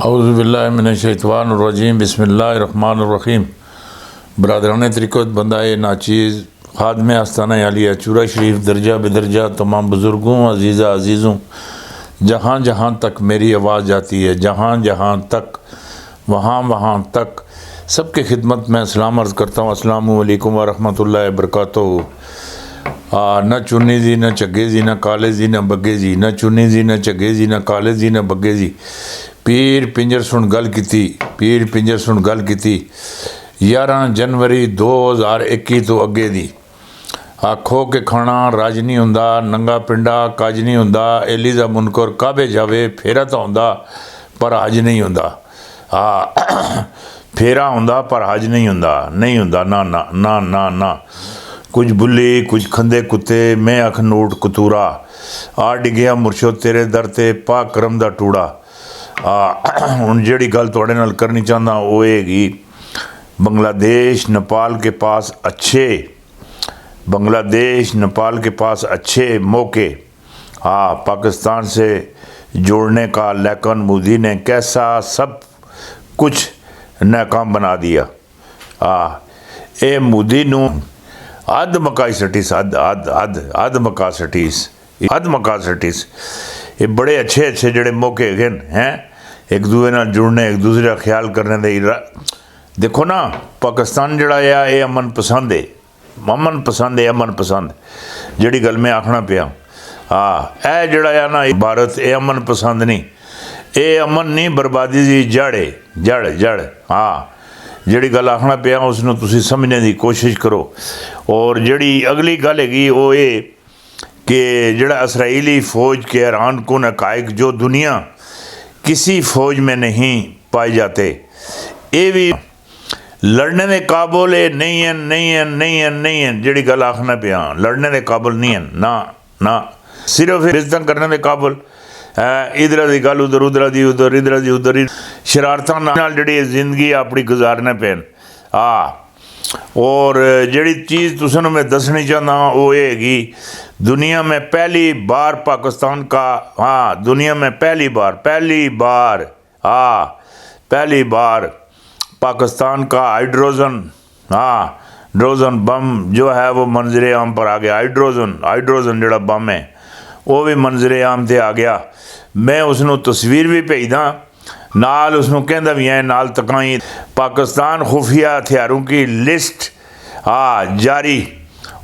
औज़ुबिल्लाहिमिनश्शैतानिर्रजीम बिस्मिल्लाहिर्रहमानिर्रहीम। बरदरान तरीक़त बंदाए नाचीज़ खादम आस्ताना आलिया चूरा शरीफ दर्जा बदर्जा तमाम बुज़ुर्गों अज़ीज़ा अज़ीज़ों, जहाँ जहाँ तक मेरी आवाज़ जाती है, जहाँ जहाँ तक वहाँ वहाँ तक सबके खिदमत में सलाम अर्ज़ करता हूँ। अस्सलामु अलैकुम व रहमतुल्लाहि व बरकातुहू। न चुन्नी जी न चगे जी न काले जी न बगे जी, न चुन्नी जी न चगे जी न काले जी न बगे जी। पीर पिंजर सुन गल की, पीर पिंजर सुन गल की 11 जनवरी 2021 तो अगे दी। आखो के खाना राज नहीं हुंदा, नंगा पिंडा काज नहीं हुंदा, एलीजा मुनकर काबे जावे फेरा तो हुंदा पर हज नहीं हुंदा। फेरा हुंदा पर हज नहीं हुंदा, नहीं हुंदा, ना ना ना ना ना। कुछ बुली कुछ खंदे कुत्ते मैं अख नोट कतूरा, आ डिगया मुर्शद तेरे दर ते पा करम दा टूड़ा। हुण जिहड़ी गल तुहाडे नाल करनी चाहता वो हैगी बांग्लादेश नेपाल के पास बांग्लादेश नेपाल के पास अच्छे मौके पाकिस्तान से जोड़ने का, लेकिन मोदी ने कैसा सब कुछ नाकाम बना दिया। ए मोदी नूं अध मकाई सटीस, अध मका सटीस। ये बड़े अच्छे जड़े मौके हैं एक दूसरे नाल जुड़ने, एक दूसरे का ख्याल करने दे। देखो ना पाकिस्तान जड़ा है ये अमन पसंद है, अमन पसंद जड़ी गल मैं आखना पिया। ए जड़ा है ना भारत ये अमन पसंद नहीं, ये अमन नहीं बर्बादी की जड़ है, जड़। जड़ी गल आखना पिया उसनों तुसी समझने की कोशिश करो। और जड़ी अगली गल हैगी वो ये कि जड़ा इसराइली फ़ौज के हैरान कुन हक़ाइक़ जो दुनिया किसी फ़ौज में नहीं पाए जाते, ये भी लड़ने के काबुल नहीं है। जड़ी गल आखना पिया लड़ने के काबुल नहीं है, ना सिर्फ इज्जत करने के काबुल। इधर की गल उधर, उधर की उधर, इधर की उधर, शरारतां नाल जड़ी जिंदगी अपनी गुजारने पैन। और जड़ी चीज़ तुसां नूं मैं दसनी चाहता वो ये हैगी दुनिया में पहली बार पाकिस्तान का, दुनिया में पहली बार पाकिस्तान का हाइड्रोजन बम जो है वो मंजर आम पर आ गया। हाइड्रोजन जड़ा बम है वो भी मंजर आम से आ गया। मैं उसनों तस्वीर भी भेजदा नाल, उसनों कहंदा भी है नाल तकाई। पाकिस्तान खुफिया हथियारों की लिस्ट जारी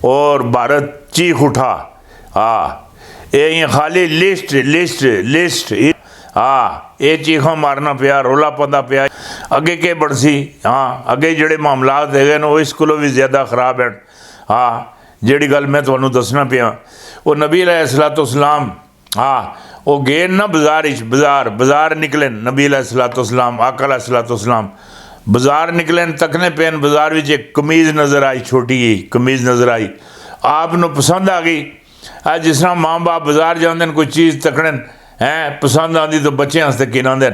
और भारत चीख उठा। ये खाली लिस्ट ये चीखा मारना पिया, रोला पता पिया। अगे के बढ़सी अगे जड़े मामलात है वो इस कोलों भी ज़्यादा खराब हैं। जिहड़ी गल मैं तुहानूं दसना पिया वो नबी अलैहिस्सलाम वो गए ना बाजार निकले। नबी अलैहिस्सलाम आका अलैहिस्सलाम बाजार निकले, तकने पेन बाजार में एक कमीज़ नज़र आई, छोटी जी कमीज़ नज़र आई, आपनों पसंद आ गई। जिस तरह माँ बाप बाजार जाते हैं कोई चीज़ तकने हैं पसंद आती तो बच्चे हंसते किनाते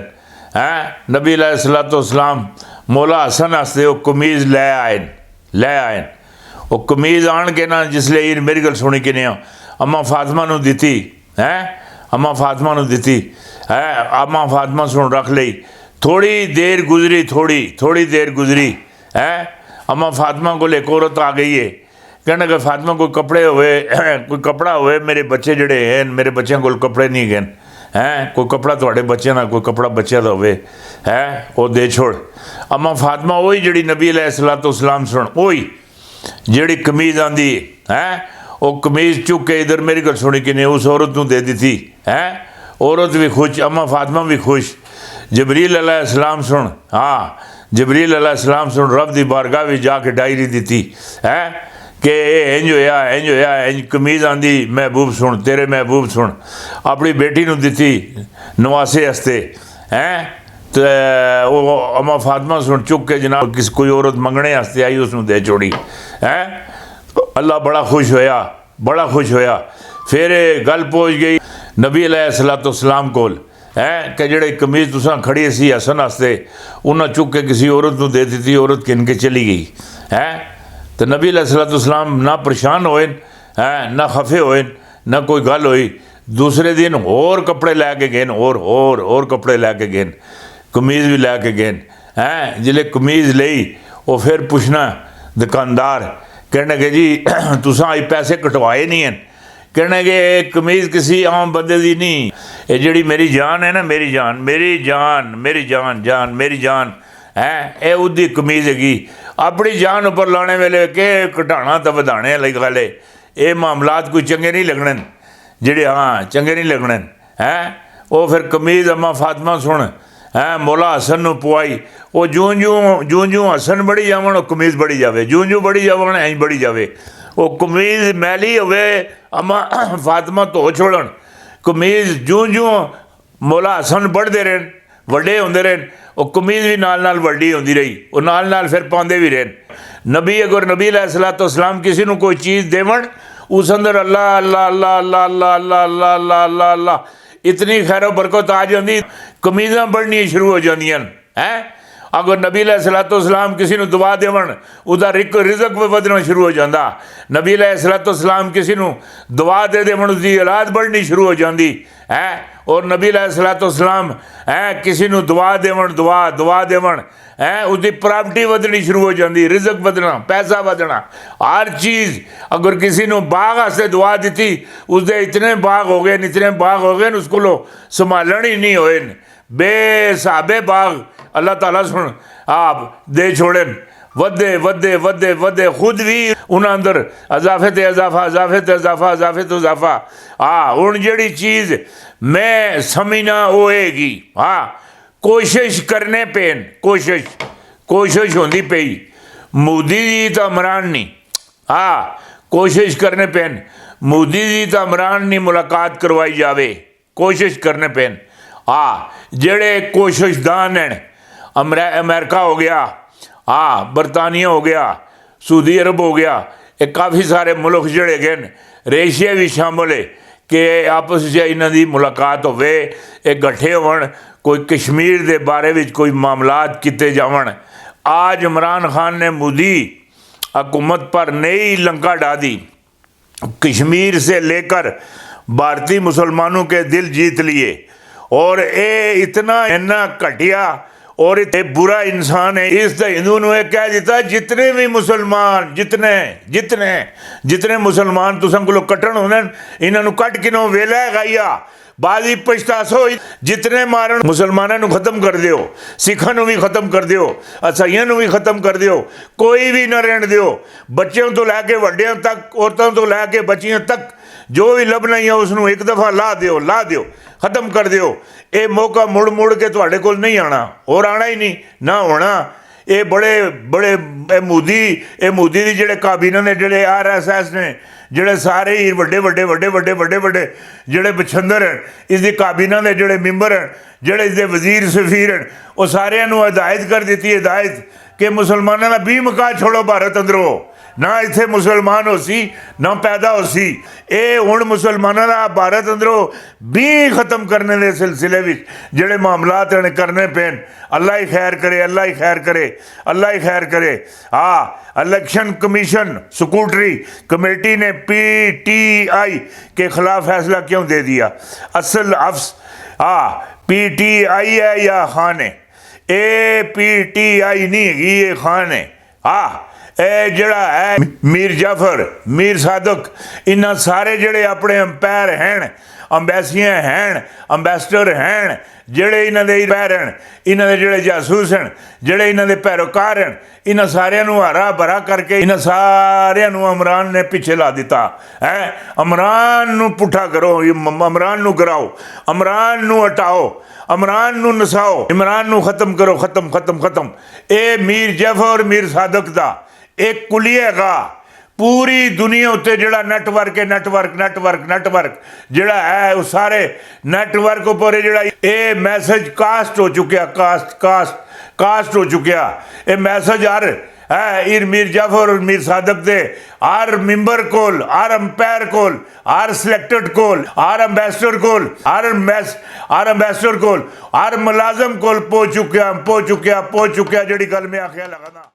हैं। नबी अलैहिस्सलाम मौला हसन हंसते वो कमीज़ ले आए। वो कमीज़ आन के ना जिसले मेरी गल सुनी कि अम्मा फातिमा नूं दिती है, अम्मा फातिमा सुन रख ली। थोड़ी देर गुजरी है, अम्मा फातिमा को एक औरत आ गई है। कहने कि फातिमा कोई कपड़े हुए कोई कपड़ा हुए, मेरे बच्चे जड़े हैं मेरे बच्चों को कपड़े नहीं गए हैं, कोई कपड़ा थोड़े बच्चों का कोई कपड़ा बच्चे का हुए है वो दे छोड़। अम्मा फातिमा वही जड़ी नबी अलैहिस्सलाम सुन वही जड़ी कमीज़ आंदी है वो कमीज़ चुक के इधर मेरी गल सुनी कि उस औरत को दे दी थी है। औरत भी खुश, अम्मा फातिमा भी खुश। जबरील अलैहिस्सलाम सुन जबरील अलैहिस्सलाम सुन रब की बारगाह भी जाके डायरी दी है कि इंज होया इंज कमीज़ आंदी महबूब सुन, तेरे महबूब सुन अपनी बेटी नूं दिती नवासे हस्ते हैं। तो वो अम्मा फातिमा सुन चुक के जनाब किस कोई औरत मंगने हस्ते आई उसनों दे छोड़ी है। अल्लाह बड़ा खुश होया। फिर गल पहुँच गई नबी अलैहिस्सलाम कोल है कि जड़े कमीज़ तुसां खड़ी सी हसन हस्ते उन्हें चुक के किसी औरत को दे दी, औरत किन के चली गई है। तो नबी अलैहिस्सलाम ना परेशान होए हैं ना खफे होए ना कोई गल हुई। दूसरे दिन और कपड़े लैके गए और कपड़े लैके गए। ਕਮੀਜ਼ ਵੀ ਲੈ ਕੇ ਗਏ ਹੈ। ਜਿਹੜੇ ਕਮੀਜ਼ ਲਈ ਉਹ ਫਿਰ ਪੁੱਛਣਾ ਦੁਕਾਨਦਾਰ, ਕਹਿਣਗੇ ਜੀ ਤੁਸੀਂ ਅੱਜ ਪੈਸੇ ਕਟਵਾਏ ਨਹੀਂ ਹਨ। ਕਹਿਣਗੇ ਇਹ ਕਮੀਜ਼ ਕਿਸੇ ਆਮ ਬੰਦੇ ਦੀ ਨਹੀਂ, ਇਹ ਜਿਹੜੀ ਮੇਰੀ ਜਾਨ ਹੈ ਨਾ, ਮੇਰੀ ਜਾਨ ਮੇਰੀ ਜਾਨ ਮੇਰੀ ਜਾਨ ਜਾਨ ਮੇਰੀ ਜਾਨ ਹੈ, ਇਹ ਉਹਦੀ ਕਮੀਜ਼ ਹੈਗੀ। ਆਪਣੀ ਜਾਨ ਉੱਪਰ ਲਾਣੇ ਵੇਲੇ ਕਿ ਘਟਾਣਾ ਤਾਂ ਵਧਾਣੇ ਵਾਲੀ ਗੱਲ ਹੈ। ਇਹ ਮਾਮਲਾਤ ਕੋਈ ਚੰਗੇ ਨਹੀਂ ਲੱਗਣੇ ਜਿਹੜੇ, ਹਾਂ ਚੰਗੇ ਨਹੀਂ ਲੱਗਣੇ ਹੈ। ਉਹ ਫਿਰ ਕਮੀਜ਼ ਅਮਾ ਫਾਤਮਾ ਸੁਣ ਹੈ ਮੌਲਾ ਹਸਨ ਨੂੰ ਪਵਾਈ, ਉਹ ਜੂੰ ਹਸਨ ਬੜੀ ਜਾਵਣ ਉਹ ਕਮੀਜ਼ ਬੜੀ ਜਾਵੇ, ਜੂੰ ਬੜੀ ਜਾਵਣ ਐਂ ਬੜੀ ਜਾਵੇ। ਉਹ ਕਮੀਜ਼ ਮੈਲੀ ਹੋਵੇ ਅਮਾ ਫਾਤਮਾ ਧੋ ਛੋੜਨ, ਕਮੀਜ਼ ਜੂੰ ਮੌਲਾ ਹਸਨ बढ़ते रहन ਵੱਡੇ ਹੁੰਦੇ ਰਹਿਣ, ਉਹ ਕਮੀਜ਼ ਵੀ ਨਾਲ ਵੱਡੀ ਹੁੰਦੀ ਰਹੀ, ਉਹ ਨਾਲ ਫਿਰ ਪਾਉਂਦੇ ਵੀ ਰਹਿਣ। ਨਬੀ ਅਗਰ ਨਬੀ अलैहिस्सलातु वस्सलाम किसी ਨੂੰ ਕੋਈ चीज़ देवन उस अंदर अल्लाह अल्लाह अल्लाह अल्लाह अल्लाह अल्लाह अल्लाह अल्लाह अल्लाह अल्लाह इतनी खैर बरकत आ जाती, कमीज़ां बढ़नियां शुरू हो जांदियां हैं। अगर नबी अलैहिस्सलातु वस्सलाम किसी ਨੂੰ दुआ देवन ਉਹਦਾ रिज़क भी ਵਧਣਾ शुरू हो जाता। नबी अलैहिस्सलातु वस्सलाम किसी ਨੂੰ दुआ दे देवन उसकी औलाद बढ़नी शुरू हो जाती है। और नबी अलैहिस्सलातु वस्सलाम है किसी ਨੂੰ दुआ देवन दुआ देवन है उसकी प्रॉपर्टी ਵਧਣੀ शुरू हो जाती, रिज़क ਵਧਣਾ, पैसा ਵਧਣਾ, हर चीज़। अगर किसी ਨੂੰ बाग वास्ते दुआ दी उसके इतने बाग हो गए इतने बाग हो गए उसको संभालन ही नहीं होए, बेसाबे बाग अल्लाह ताला सुन आप दे छोड़न, वधे वधे वधे वधे खुद भी उन्होंने अंदर अजाफे ते इजाफा अजाफे ते इजाफा अजाफे तो इजाफा। हाँ हुण जिहड़ी चीज़ मैं समझना वो हैगी, हाँ कोशिश करने पेन, कोशिश होंदी पई। मोदी जी तो इमरान नहीं, हाँ कोशिश करने पेन, मोदी जी तो इमरान नहीं मुलाकात करवाई जावे, कोशिश करने पेन। हाँ जेड़े कोशिशदान हैं, अमेरिका हो गया, हाँ बरतानिया हो गया, सऊदी अरब हो गया, ये काफ़ी सारे मुल्क जड़े गए, रेशिया भी शामिल है कि आपस में इन्हों की मुलाकात होवे, इकट्ठे होवन, कोई कश्मीर के बारे में कोई मामलात किए जावन। आज इमरान खान ने मोदी हुकूमत पर नई लंका डाल दी, कश्मीर से लेकर भारतीय मुसलमानों के दिल जीत लिए। और ये इतना घटिया और इतने बुरा इंसान है। इस हिंदू ने कह दिता जितने भी मुसलमान जितने मुसलमान तुसां कोलों कट्टण होने इन्हों कट किनों वेला है बाजी पछतासो, जितने मारन मुसलमानों को खत्म कर दियो, सिखां भी खत्म कर दियो, ईसाइयों भी खत्म कर दियो, कोई भी ना रहन दियो। बच्चों तो लैके वड्डियां तक, औरतों तो लैके बच्चियां तक जो भी लभना ही है उसनों एक दफ़ा ला दियो, खत्म कर दियो। ये मौका मुड़ के तुहाडे कोल नहीं आना, और आना ही नहीं ना होना। ये बड़े मोदी दी जिहड़े काबीना ने, जिहड़े RSS ने, जिहड़े सारे ही वड्डे जिहड़े बछंदर हैं इसकी काबीना के जिहड़े मैंबर हैं, जिहड़े इसके वजीर सफीर हैं, वो सारिਆਂ ਨੂੰ हिदायत कर दी हिदायत कि मुसलमानों का 20 मका छोड़ो भारत अंदरों, ना इत्थे मुसलमान हो सी ना पैदा हो सी। ये हुण मुसलमानों का भारत अंदरों भी खत्म करने के सिलसिले में जिहड़े मामलात हैं करने पेन। अल्लाह ही खैर करे, अल्लाह ही खैर करे, अल्लाह ही खैर करे। हाँ इलेक्शन कमीशन स्कूटरी कमेटी ने PTI के खिलाफ फैसला क्यों दे दिया? असल अफ्स PTI है या खान है? PTI नहीं है, ये खान है। हाँ ਇਹ ਜਿਹੜਾ ਹੈ मीर जाफर मीर सादक, इन्होंने सारे ਜਿਹੜੇ अपने अंपायर हैं, अंबैसियां हैं, अंबैसडर हैं, ਜਿਹੜੇ ਇਹਨਾਂ ਦੇ ਪੈਰ हैं, ਇਹਨਾਂ ਦੇ ਜਿਹੜੇ ਜਾਸੂਸ हैं, ਜਿਹੜੇ ਇਹਨਾਂ ਦੇ ਪੈਰੋਕਾਰ हैं, ਇਹਨਾਂ ਸਾਰਿਆਂ ਨੂੰ ਹਰਾ ਭਰਾ ਕਰਕੇ ਇਹਨਾਂ ਸਾਰਿਆਂ ਨੂੰ ਇਮਰਾਨ ਨੇ ਪਿੱਛੇ ਲਾ ਦਿੱਤਾ ਹੈ। ਇਮਰਾਨ ਨੂੰ ਪੁੱਠਾ ਕਰੋ, ਇਮਰਾਨ ਨੂੰ ਗਿਰਾਓ, ਇਮਰਾਨ ਨੂੰ ਹਟਾਓ, इमरान नू नसाओ, इमरान नू खत्म करो, खत्म। ये मीर जाफर मीर सादक दा एक कुलिया हैगा पूरी दुनिया उत्ते जिहड़ा नैटवर्क है, नैटवर्क जिहड़ा है वो सारे नैटवर्क उपर जिहड़ा ये मैसेज कास्ट हो चुकिया, कास्ट हो चुकिया। ये मैसेज हर है मीर जाफर और मीर सादक दे हर मैंबर कोल, हर अंपायर कोल, हर सिलेक्टेड कोल, हर अंबैसडर कोल, हर मुलाजम कोल पहुंच चुकिया जिहड़ी गल मैं आखिया लगा।